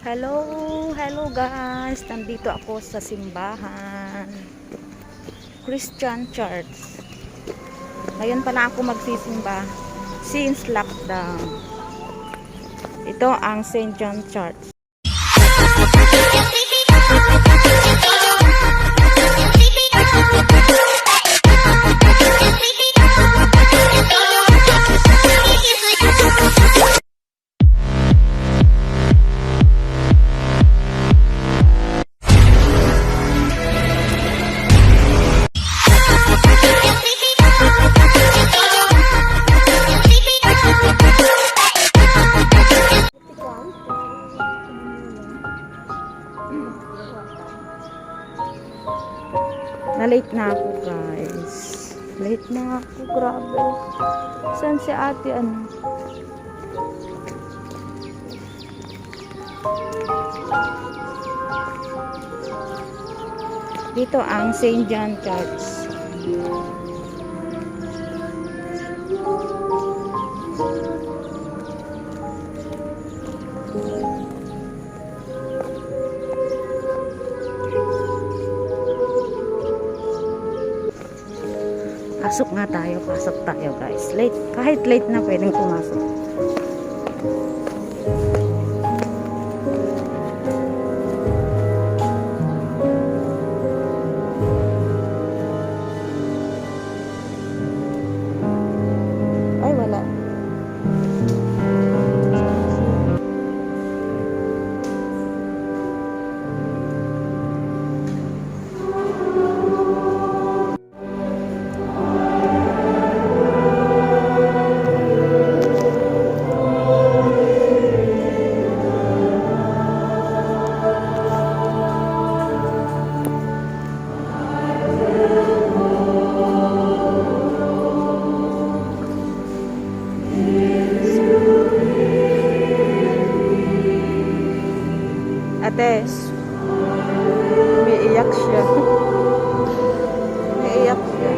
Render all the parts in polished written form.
Hello, hello guys. Nandito ako sa simbahan. Christian Church. Ngayon pa lang ako magsisimba since lockdown. Ito ang St. John Church. Na-late na ako guys. Late na ako, grabe. Saan si ate ano? Dito ang St. John Church. Pasok nga tayo, pasok tayo guys. Late, kahit late na pwedeng pumasok. Ay, wala. Ate, umiiyak siya. Umiiyak siya.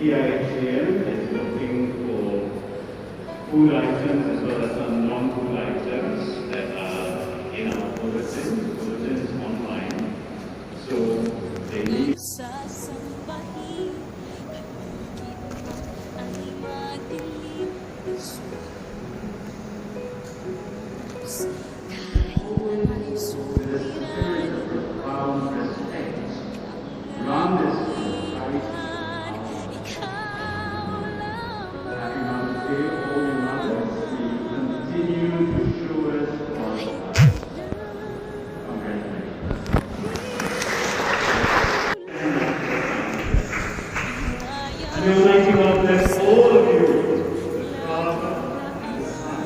EIHCM is looking for food items as well as some non-food items that are in our bulletin. The bulletin is online, so they need. And Almighty God bless all of you, the Father, and the Son,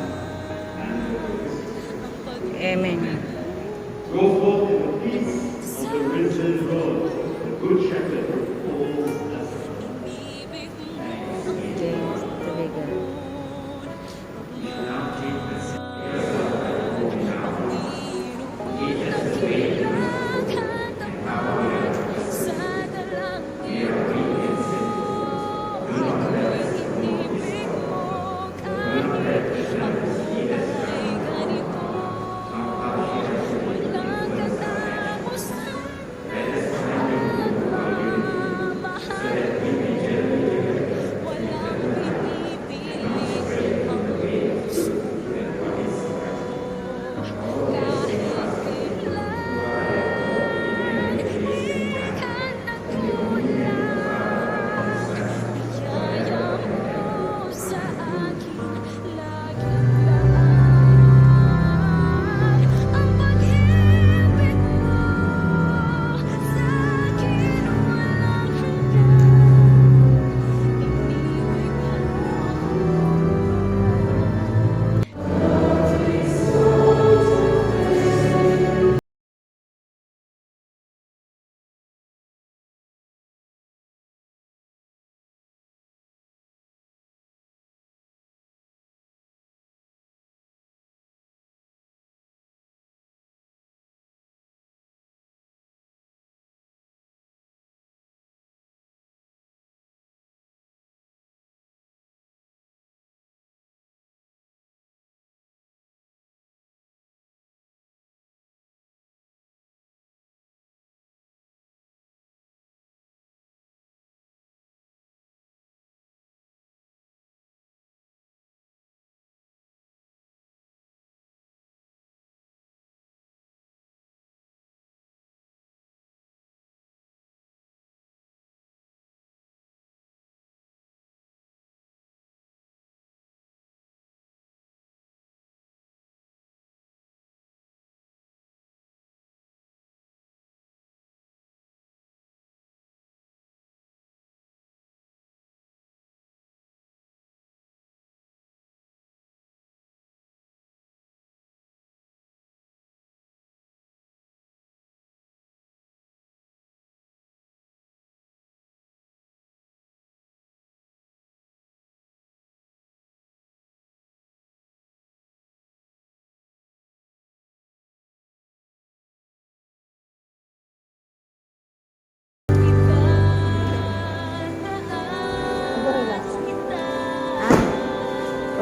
and the Holy Spirit. Amen. Go forth in the peace of the risen Lord, the Good Shepherd who calls us. James Tabigan. You shall now take this. We are obedient.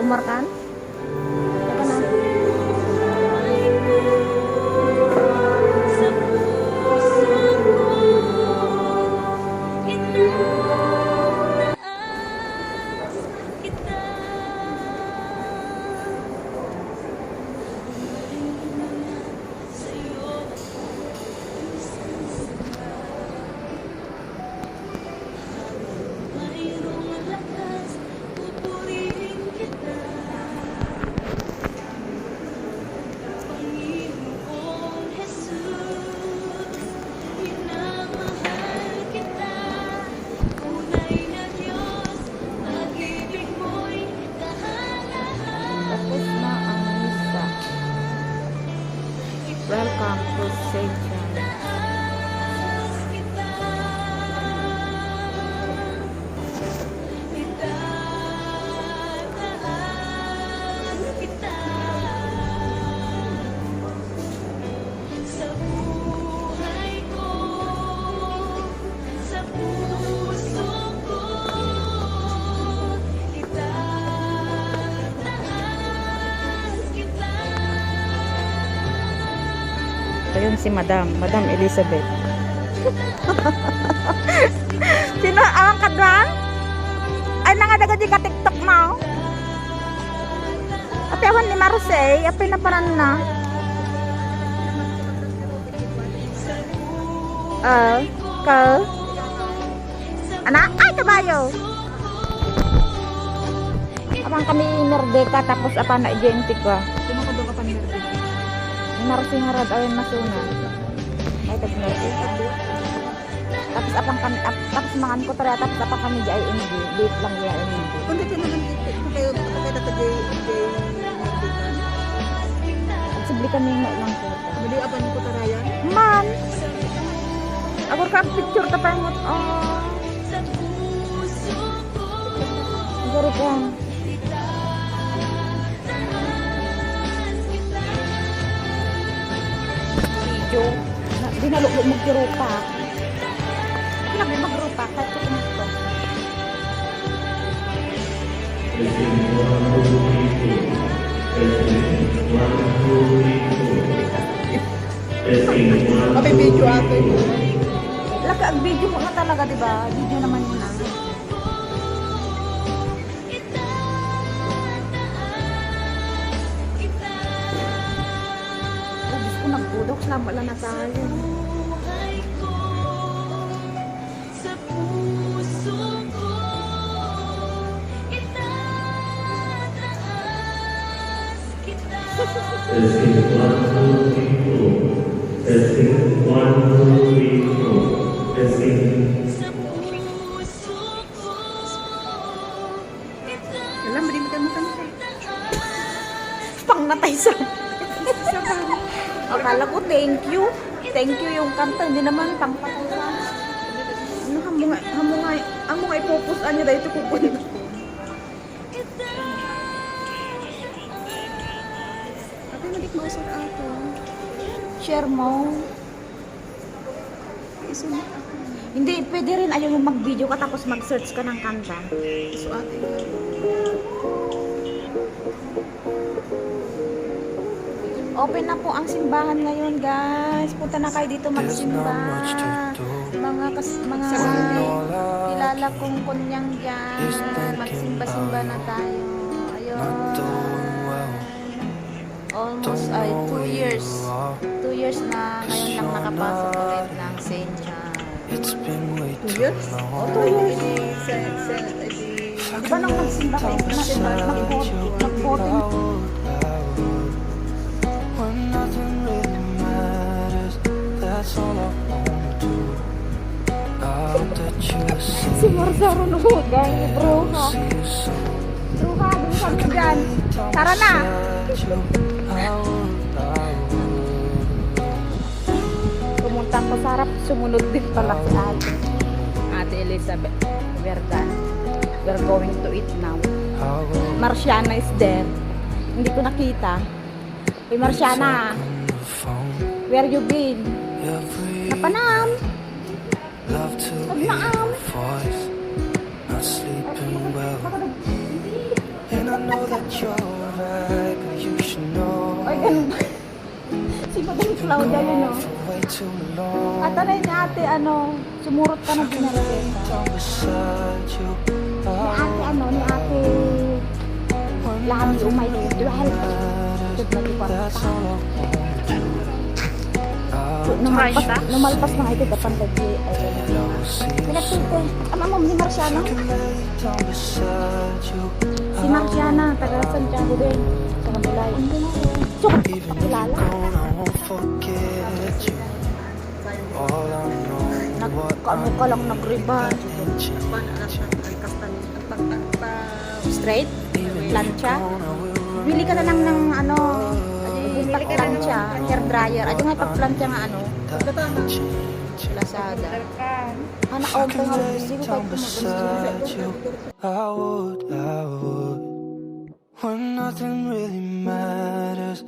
Sumarkan? Ito na. Tapos na ang misa. Welcome to St. John. Ayun si Madam Elizabeth. Sino ang kadwan? Ay nangadagad di ka TikTok na. Ate awan ni Marce, apay na paran na. Ka. Anak, ay kabayo. Abang kami merdeka tapos apa na identik ka. Kumakado ka pa ni Merdeka. Marusing harad ayon masuna. Ay tagnerdi. Tapos apang kami tapos mangan ko tara tapos apang kami di ay hindi. Date lang ya hindi. Kung dito naman dito, kung kayo dito kay Merdeka. Sibli kami lang ko. Mali apan ko tarayan. Man. Agor ka picture ta pa mo. Gari ka. Video. Di na luklo magrupa. Hindi na magrupa kahit ko ito. Kapay video ato yun. Laka ang video mo na talaga, di ba? Video naman yun ah. Oh, Diyos ko, nagpudok. Lama lang na tayo. Testing 1, 2, 3, 4. Testing 1, 2, 3, 4. Testing. Alam, bali mo tayo kanisa. Pang natay sa... Akala ko, thank you. Thank you yung kanta. Hindi naman pang patay sa... Ano hamo nga ipopost niya dahil ito kukunin. Ate, malik mo usap ato. Share mo. Isunod ako. Hindi, pwede rin ayaw mo mag-video ka tapos mag-search ka ng kanta. So ate nga. Open na po ang simbahan ngayon, guys. Punta na kayo dito magsimba. Mga kilala kong kunyang dyan. Magsimba-simba na tayo. Ayun. Almost ay 2 years. 2 years na ngayon lang nakapasok ulit ng St. John. 2 years? O, 2 years. Di ba nung magsimba kayo? Mag-voting. When nothing really matters, that's all I wanna do. I hope that you see, Si Marzaro no, guys. Bro, ha? see you soon. Bro, ha? Bilisan mo dyan. Tara na. That you, I would. Pumuntang pasarap, sumunod din pala si Ate Elizabeth Verdan. We're going to eat now. I would. Marciana is there. Hindi ko nakita. Hey Marciana, On the phone where you been? every Napanam. love to hear your voice, not sleeping well, and I know that you Claudia yun, no? for way too long. At ano ni ate, ano, sumurot ka ng binarita. Down beside you. Ni ate, ano, ni ate, lahat yung umay ko. Dahil, That's all I wanna do. numalpas na ito, dapan lagi. And I will see you Pinagtite, mo, ni Marciana. down beside you. Si Marciana, taga Santiago din. Sa Kabulay. So, Even if you're kilala. gone, I won't forget you. All I know what Ano ka lang nag-riban. Straight? Plancha? Bili ka na lang ng ano, plancha, hair dryer. At yung pag-plancha nga ano, Lazada. Anak ko, ang nga, sige down ko beside you. I would. When nothing really matters.